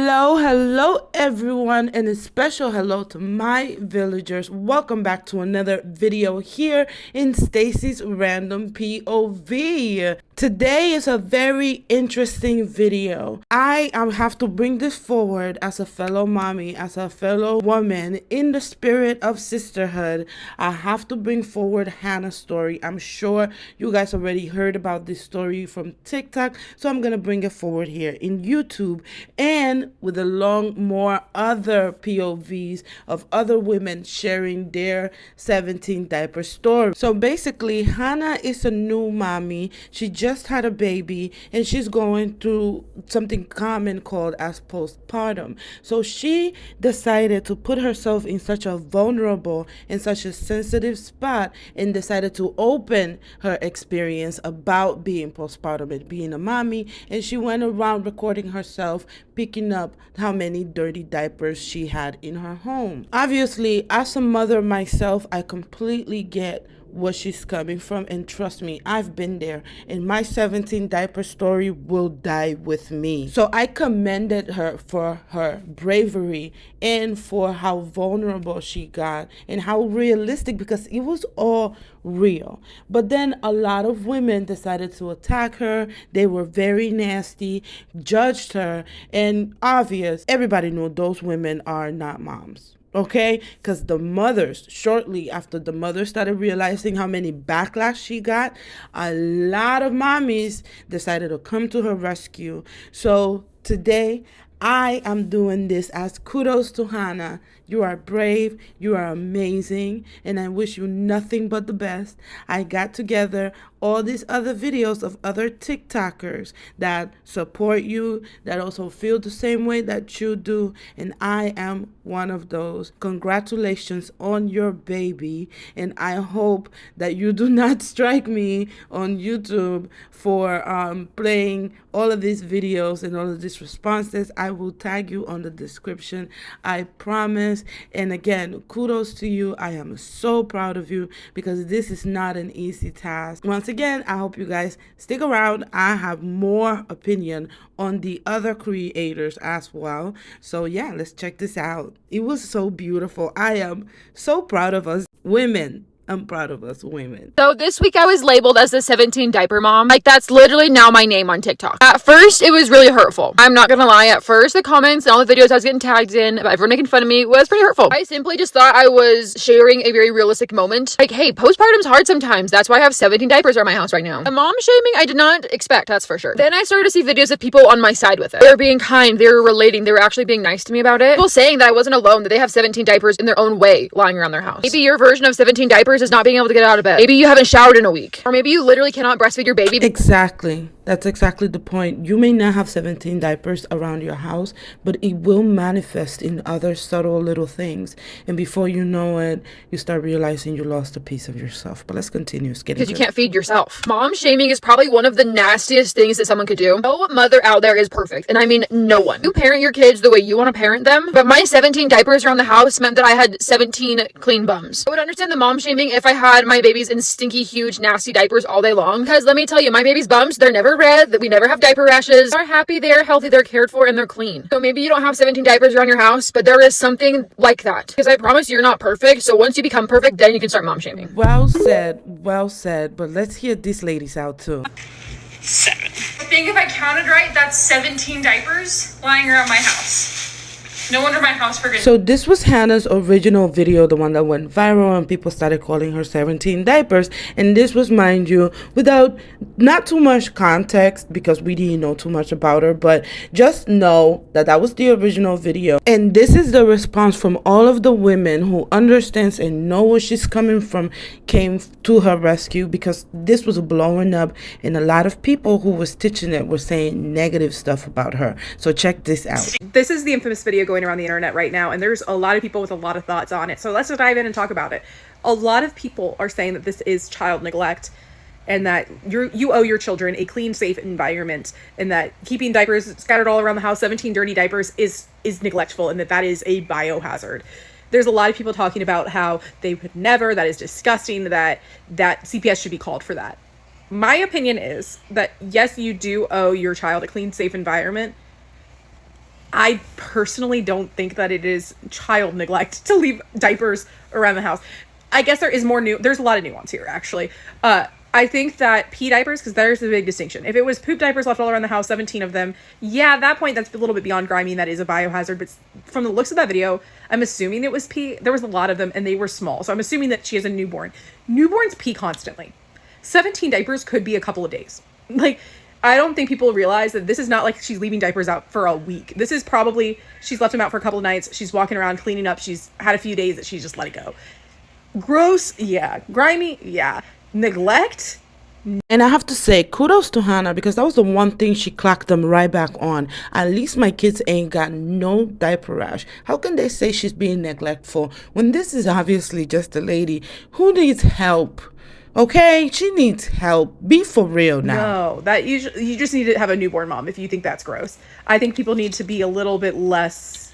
Hello everyone, and a special hello to my villagers. Welcome back to another video here in Stacy's Random POV. Today is a very interesting video. I have to bring this forward as a fellow mommy, as a fellow woman in the spirit of sisterhood. I have to bring forward Hannah's story. I'm sure you guys already heard about this story from TikTok, so I'm gonna bring it forward here in YouTube and with more other POVs of other women sharing their 17 diaper story. So basically, Hannah is a new mommy. She just had a baby and she's going through something common called as postpartum. So she decided to put herself in such a vulnerable and such a sensitive spot and decided to open her experience about being postpartum and being a mommy. And she went around recording herself picking up how many dirty diapers she had in her home. Obviously, as a mother myself, I completely get where she's coming from, and trust me, I've been there, and my 17 diaper story will die with me. So I commended her for her bravery and for how vulnerable she got and how realistic, because it was all real. But then a lot of women decided to attack her. They were very nasty, judged her, and obvious, everybody knew those women are not moms. Okay, because the mothers, shortly after the mothers started realizing how many backlash she got, a lot of mommies decided to come to her rescue. So today, I am doing this as kudos to Hannah. You are brave, you are amazing, and I wish you nothing but the best. I got together all these other videos of other TikTokers that support you, that also feel the same way that you do, and I am one of those. Congratulations on your baby, and I hope that you do not strike me on YouTube for playing all of these videos and all of these responses. I will tag you on the description, I promise. And again, kudos to you. I am so proud of you because this is not an easy task. Once again, I hope you guys stick around. I have more opinion on the other creators as well. So yeah, let's check this out. It was so beautiful. I am so proud of us women. I'm proud of us women. So this week I was labeled as the 17 diaper mom. Like, that's literally now my name on TikTok. At first, it was really hurtful. I'm not gonna lie. At first, the comments and all the videos I was getting tagged in about everyone making fun of me was pretty hurtful. I simply just thought I was sharing a very realistic moment. Like, hey, postpartum's hard sometimes. That's why I have 17 diapers around my house right now. The mom shaming I did not expect, that's for sure. Then I started to see videos of people on my side with it. They were being kind, they were relating, they were actually being nice to me about it. People saying that I wasn't alone, that they have 17 diapers in their own way lying around their house. Maybe your version of 17 diapers is not being able to get out of bed. Maybe you haven't showered in a week. Or maybe you literally cannot breastfeed your baby. Exactly. That's exactly the point. You may not have 17 diapers around your house, but it will manifest in other subtle little things. And before you know it, you start realizing you lost a piece of yourself. But let's continue. Because you can't feed yourself. Mom shaming is probably one of the nastiest things that someone could do. No mother out there is perfect. And I mean no one. You parent your kids the way you want to parent them. But my 17 diapers around the house meant that I had 17 clean bums. I would understand the mom shaming if I had my babies in stinky, huge, nasty diapers all day long. Because let me tell you, my baby's bums, they're never red, that we never have diaper rashes. They're happy, they're healthy, they're cared for, and they're clean. So maybe you don't have 17 diapers around your house, but there is something like that. Because I promise you're not perfect. So once you become perfect, then you can start mom shaming. Well said. But let's hear these ladies out too. 7. I think if I counted right, that's 17 diapers lying around my house. No wonder my house forgets. So this was Hannah's original video, the one that went viral and people started calling her 17 diapers. And this was, mind you, without not too much context because we didn't know too much about her, but just know that that was the original video. And this is the response from all of the women who understands and know where she's coming from, came to her rescue, because this was blowing up and a lot of people who were stitching it were saying negative stuff about her. So check this out. This is the infamous video going around the internet right now, and there's a lot of people with a lot of thoughts on it. So let's just dive in and talk about it. A lot of people are saying that this is child neglect and that you owe your children a clean, safe environment, and that keeping diapers scattered all around the house, 17 dirty diapers, is neglectful, and that is a biohazard. There's a lot of people talking about how they would never, that is disgusting, that CPS should be called for that. My opinion is that yes, you do owe your child a clean, safe environment, I personally don't think that it is child neglect to leave diapers around the house. I guess there's a lot of nuance here, actually. I think that pee diapers, because there's the big distinction. If it was poop diapers left all around the house, 17 of them, yeah, at that point, that's a little bit beyond grimy, and that is a biohazard. But from the looks of that video, I'm assuming it was pee. There was a lot of them, and they were small. So I'm assuming that she has a newborn. Newborns pee constantly. 17 diapers could be a couple of days. Like, I don't think people realize that this is not like she's leaving diapers out for a week. This is probably, she's left them out for a couple of nights. She's walking around cleaning up. She's had a few days that she's just let it go. Gross, yeah. Grimy, yeah. Neglect. And I have to say, kudos to Hannah, because that was the one thing she clocked them right back on. At least my kids ain't got no diaper rash. How can they say she's being neglectful when this is obviously just a lady who needs help? Okay, she needs help. Be for real now. No, that you just need to have a newborn mom if you think that's gross. I think people need to be a little bit less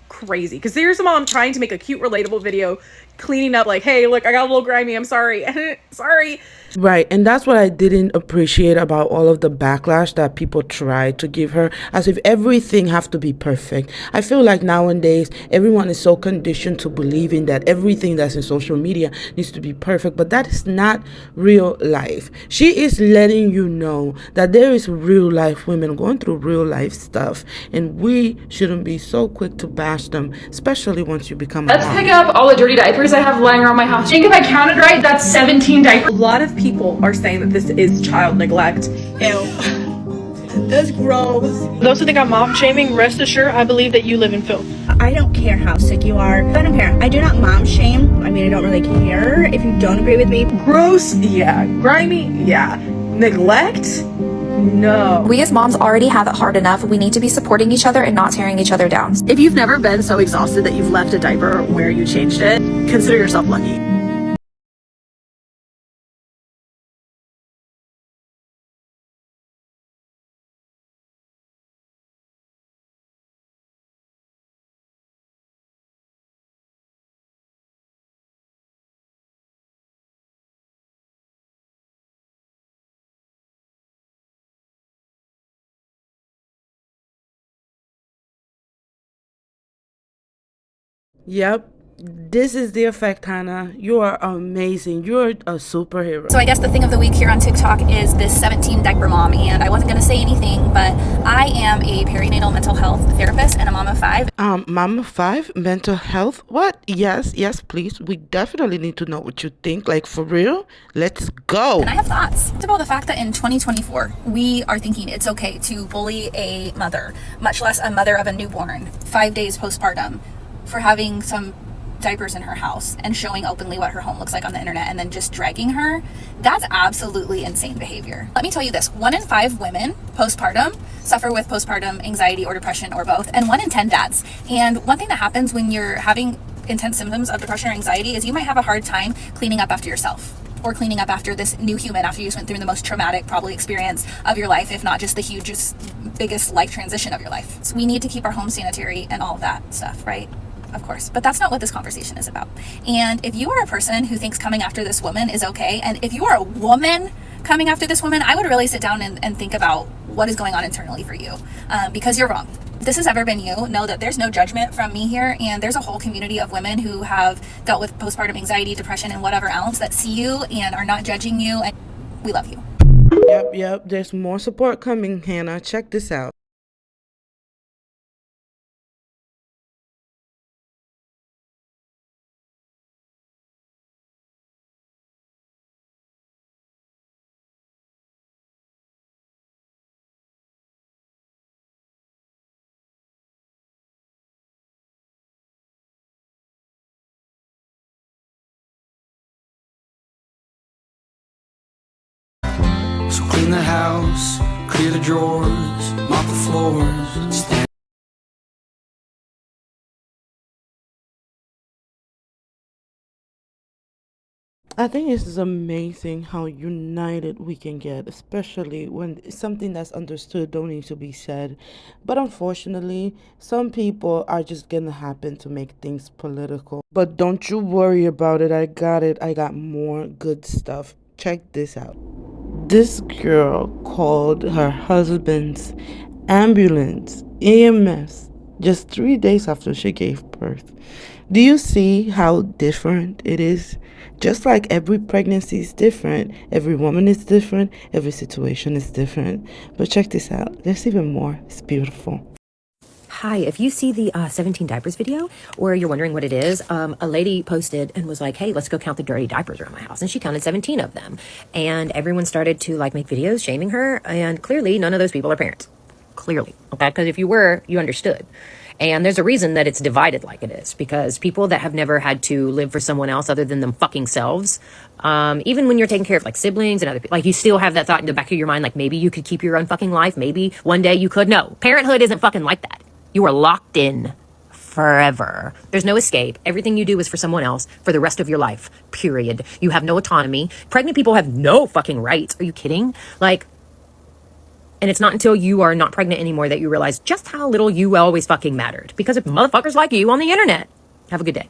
crazy, because there's a mom trying to make a cute, relatable video, cleaning up like, hey, look, I got a little grimy, I'm sorry. Sorry. Right, and that's what I didn't appreciate about all of the backlash that people try to give her, as if everything have to be perfect. I feel like nowadays everyone is so conditioned to believing that everything that's in social media needs to be perfect, but that is not real life. She is letting you know that there is real life women going through real life stuff, and we shouldn't be so quick to bash them, especially once you become a Let's mom. pick up all the dirty diapers I have lying around my house. I think if I counted right, that's 17 diapers. A lot of people are saying that this is child neglect. Ew. That's gross. Those who think I'm mom shaming, rest assured, I believe that you live in filth. I don't care how sick you are. I'm a parent. I do not mom shame. I mean, I don't really care if you don't agree with me. Gross, yeah. Grimy, yeah. Neglect? No. We as moms already have it hard enough. We need to be supporting each other and not tearing each other down. If you've never been so exhausted that you've left a diaper where you changed it, consider yourself lucky. Yep, this is the effect, Hannah. You are amazing. You're a superhero. So I guess the thing of the week here on TikTok is this 17 diaper mom, and I wasn't going to say anything, but I am a perinatal mental health therapist and a mom of 5. Mom of 5, mental health? What? Yes, please. We definitely need to know what you think. Like, for real? Let's go. And I have thoughts about the fact that in 2024, we are thinking it's okay to bully a mother, much less a mother of a newborn, 5 days postpartum, for having some diapers in her house and showing openly what her home looks like on the internet and then just dragging her. That's absolutely insane behavior. Let me tell you this, 1 in 5 women postpartum suffer with postpartum anxiety or depression or both, and 1 in 10 dads. And one thing that happens when you're having intense symptoms of depression or anxiety is you might have a hard time cleaning up after yourself, or cleaning up after this new human after you just went through the most traumatic probably experience of your life, if not just the hugest, biggest life transition of your life. So we need to keep our home sanitary and all of that stuff, right? Of course, but that's not what this conversation is about. And if you are a person who thinks coming after this woman is okay, and if you are a woman coming after this woman, I would really sit down and think about what is going on internally for you, because you're wrong. If this has ever been you, know that there's no judgment from me here, and there's a whole community of women who have dealt with postpartum anxiety, depression, and whatever else that see you and are not judging you, and we love you. Yep, there's more support coming, Hannah. Check this out. So clean the house, clear the drawers, mop the floors, stand. I think this is amazing how united we can get, especially when it's something that's understood don't need to be said. But unfortunately, some people are just gonna happen to make things political. But don't you worry about it. I got it. I got more good stuff. Check this out. This girl called her husband's ambulance, EMS, just 3 days after she gave birth. Do you see how different it is? Just like every pregnancy is different, every woman is different, every situation is different. But check this out. There's even more. It's beautiful. Hi, if you see the 17 diapers video, or you're wondering what it is, a lady posted and was like, hey, let's go count the dirty diapers around my house. And she counted 17 of them. And everyone started to like make videos shaming her. And clearly none of those people are parents. Clearly. Okay. Because if you were, you understood. And there's a reason that it's divided like it is, because people that have never had to live for someone else other than them fucking selves, even when you're taking care of like siblings and other people, like you still have that thought in the back of your mind, like maybe you could keep your own fucking life. Maybe one day you could. No, parenthood isn't fucking like that. You are locked in forever. There's no escape. Everything you do is for someone else for the rest of your life, period. You have no autonomy. Pregnant people have no fucking rights. Are you kidding? Like, and it's not until you are not pregnant anymore that you realize just how little you always fucking mattered because of motherfuckers like you on the internet. Have a good day.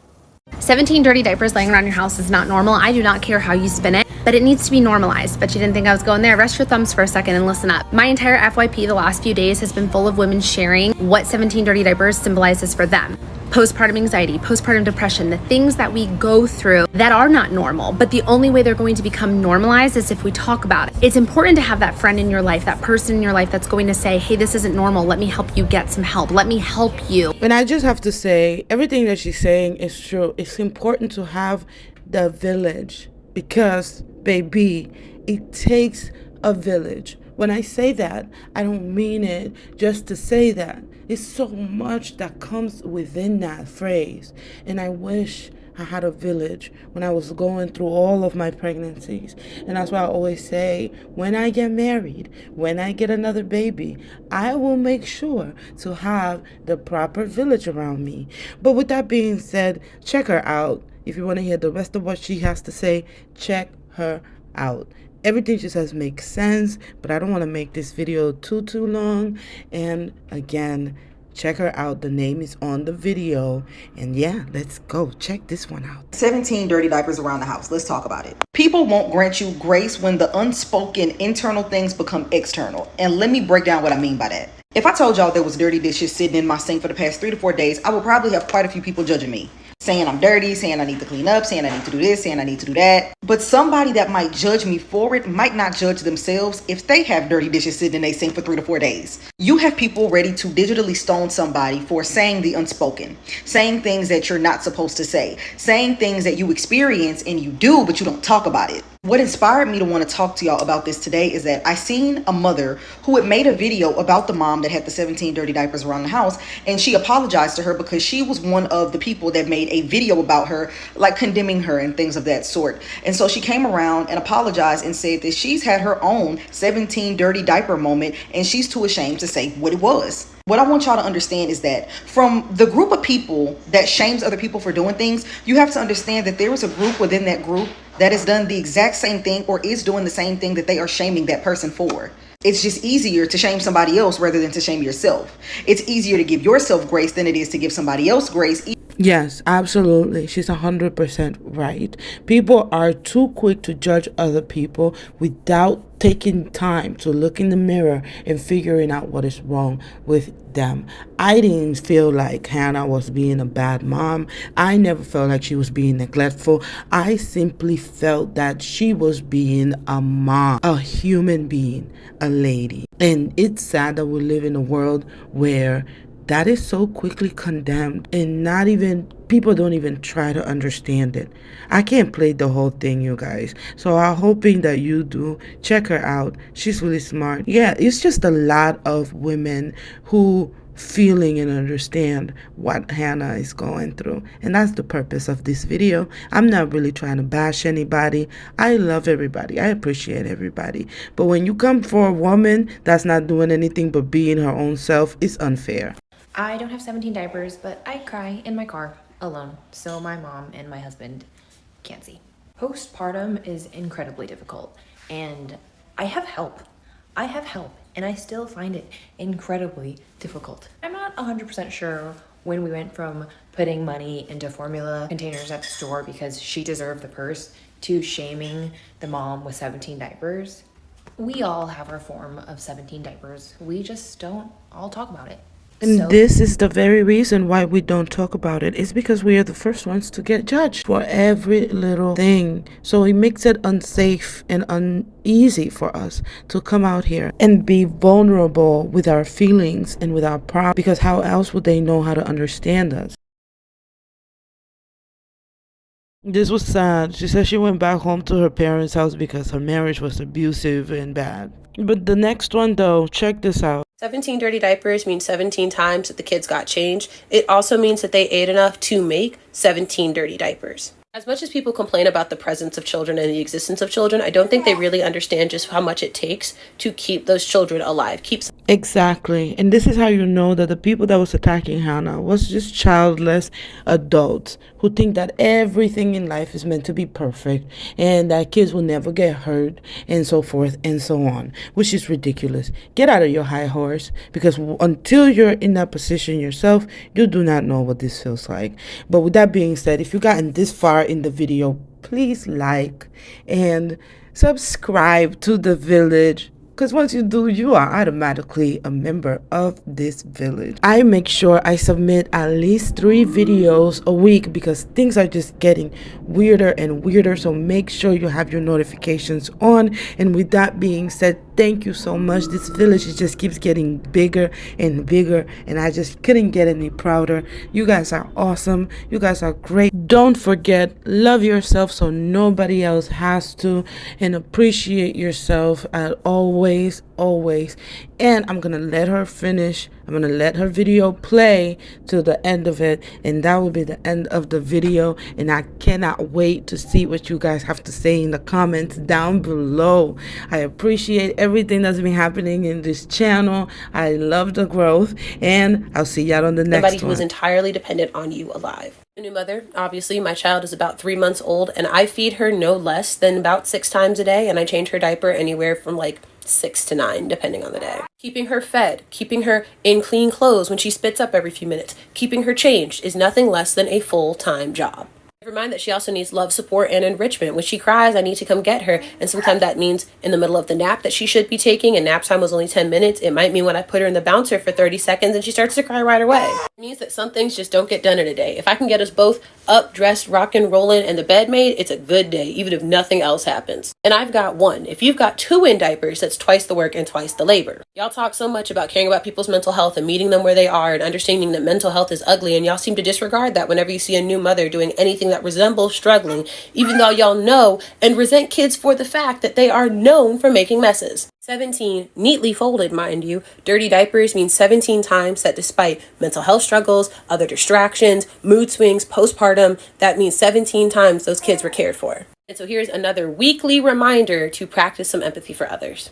17 dirty diapers laying around your house is not normal. I do not care how you spin it, but it needs to be normalized. But you didn't think I was going there. Rest your thumbs for a second and listen up. My entire FYP the last few days has been full of women sharing what 17 dirty diapers symbolizes for them. Postpartum anxiety, postpartum depression, the things that we go through that are not normal, but the only way they're going to become normalized is if we talk about it. It's important to have that friend in your life, that person in your life that's going to say, hey, this isn't normal. Let me help you get some help. Let me help you. And I just have to say, everything that she's saying is true. It's important to have the village because, baby, it takes a village. When I say that, I don't mean it just to say that. It's so much that comes within that phrase. And I wish I had a village when I was going through all of my pregnancies. And that's why I always say, when I get married, when I get another baby, I will make sure to have the proper village around me. But with that being said, check her out. If you want to hear the rest of what she has to say, check her out. Everything she says makes sense, but I don't want to make this video too long. And again, check her out. The name is on the video. And yeah, let's go check this one out. 17 dirty diapers around the house. Let's talk about it. People won't grant you grace when the unspoken internal things become external. And let me break down what I mean by that. If I told y'all there was dirty dishes sitting in my sink for the past 3 to 4 days, I would probably have quite a few people judging me. Saying I'm dirty, saying I need to clean up, saying I need to do this, saying I need to do that. But somebody that might judge me for it might not judge themselves if they have dirty dishes sitting in their sink for 3 to 4 days. You have people ready to digitally stone somebody for saying the unspoken, saying things that you're not supposed to say, saying things that you experience and you do, but you don't talk about it. What inspired me to want to talk to y'all about this today is that I seen a mother who had made a video about the mom that had the 17 dirty diapers around the house, and she apologized to her because she was one of the people that made a video about her, like condemning her and things of that sort. And so she came around and apologized and said that she's had her own 17 dirty diaper moment and she's too ashamed to say what it was. What I want y'all to understand is that from the group of people that shames other people for doing things, you have to understand that there is a group within that group that has done the exact same thing or is doing the same thing that they are shaming that person for. It's just easier to shame somebody else rather than to shame yourself. It's easier to give yourself grace than it is to give somebody else grace. Yes, absolutely. She's 100% right. People are too quick to judge other people without taking time to look in the mirror and figuring out what is wrong with them. I didn't feel like Hannah was being a bad mom. I never felt like she was being neglectful. I simply felt that she was being a mom, a human being, a lady. And it's sad that we live in a world where that is so quickly condemned and not even, people don't even try to understand it. I can't play the whole thing, you guys. So I'm hoping that you do. Check her out. She's really smart. Yeah, it's just a lot of women who feeling and understand what Hannah is going through. And that's the purpose of this video. I'm not really trying to bash anybody. I love everybody. I appreciate everybody. But when you come for a woman that's not doing anything but being her own self, it's unfair. I don't have 17 diapers, but I cry in my car alone, so my mom and my husband can't see. Postpartum is incredibly difficult, and I have help, and I still find it incredibly difficult. I'm not 100% sure when we went from putting money into formula containers at the store because she deserved the purse to shaming the mom with 17 diapers. We all have our form of 17 diapers. We just don't all talk about it. And this is the very reason why we don't talk about it. It's because we are the first ones to get judged for every little thing. So it makes it unsafe and uneasy for us to come out here and be vulnerable with our feelings and with our problems, because how else would they know how to understand us? This was sad. She said she went back home to her parents' house because her marriage was abusive and bad. But the next one, though, check this out. 17 dirty diapers means 17 times that the kids got changed. It also means that they ate enough to make 17 dirty diapers. As much as people complain about the presence of children and the existence of children, I don't think they really understand just how much it takes to keep those children alive. Exactly. And this is how you know that the people that was attacking Hannah was just childless adults who think that everything in life is meant to be perfect and that kids will never get hurt and so forth and so on, which is ridiculous. Get out of your high horse, because until you're in that position yourself, you do not know what this feels like. But with that being said, if you've gotten this far in the video, please like and subscribe to the village, because once you do, you are automatically a member of this village. I make sure I submit at least 3 videos a week because things are just getting weirder and weirder. So make sure you have your notifications on. And with that being said, thank you so much. This village, it just keeps getting bigger and bigger, and I just couldn't get any prouder. You guys are awesome. You guys are great. Don't forget, love yourself so nobody else has to, and appreciate yourself at always. And I'm gonna let her finish. I'm gonna let her video play to the end of it, and that will be the end of the video. And I cannot wait to see what you guys have to say in the comments down below. I appreciate everything that's been happening in this channel. I love the growth, and I'll see y'all on the next one. Somebody who was entirely dependent on you alive. A new mother, obviously. My child is about 3 months old, and I feed her no less than about 6 times a day, and I change her diaper anywhere from like 6 to 9, depending on the day. Keeping her fed, keeping her in clean clothes when she spits up every few minutes, keeping her changed is nothing less than a full-time job. Never mind that she also needs love, support, and enrichment. When she cries, I need to come get her, and sometimes that means in the middle of the nap that she should be taking, and nap time was only 10 minutes. It might mean when I put her in the bouncer for 30 seconds and she starts to cry right away. It means that some things just don't get done in a day. If I can get us both up, dressed, rockin', rollin', and the bed made, it's a good day, even if nothing else happens. And I've got 1. If you've got 2 in diapers, that's twice the work and twice the labor. Y'all talk so much about caring about people's mental health and meeting them where they are and understanding that mental health is ugly, and y'all seem to disregard that whenever you see a new mother doing anything that resembles struggling, even though y'all know and resent kids for the fact that they are known for making messes. 17, neatly folded, mind you, dirty diapers means 17 times that despite mental health struggles, other distractions, mood swings, postpartum, that means 17 times those kids were cared for. And so here's another weekly reminder to practice some empathy for others.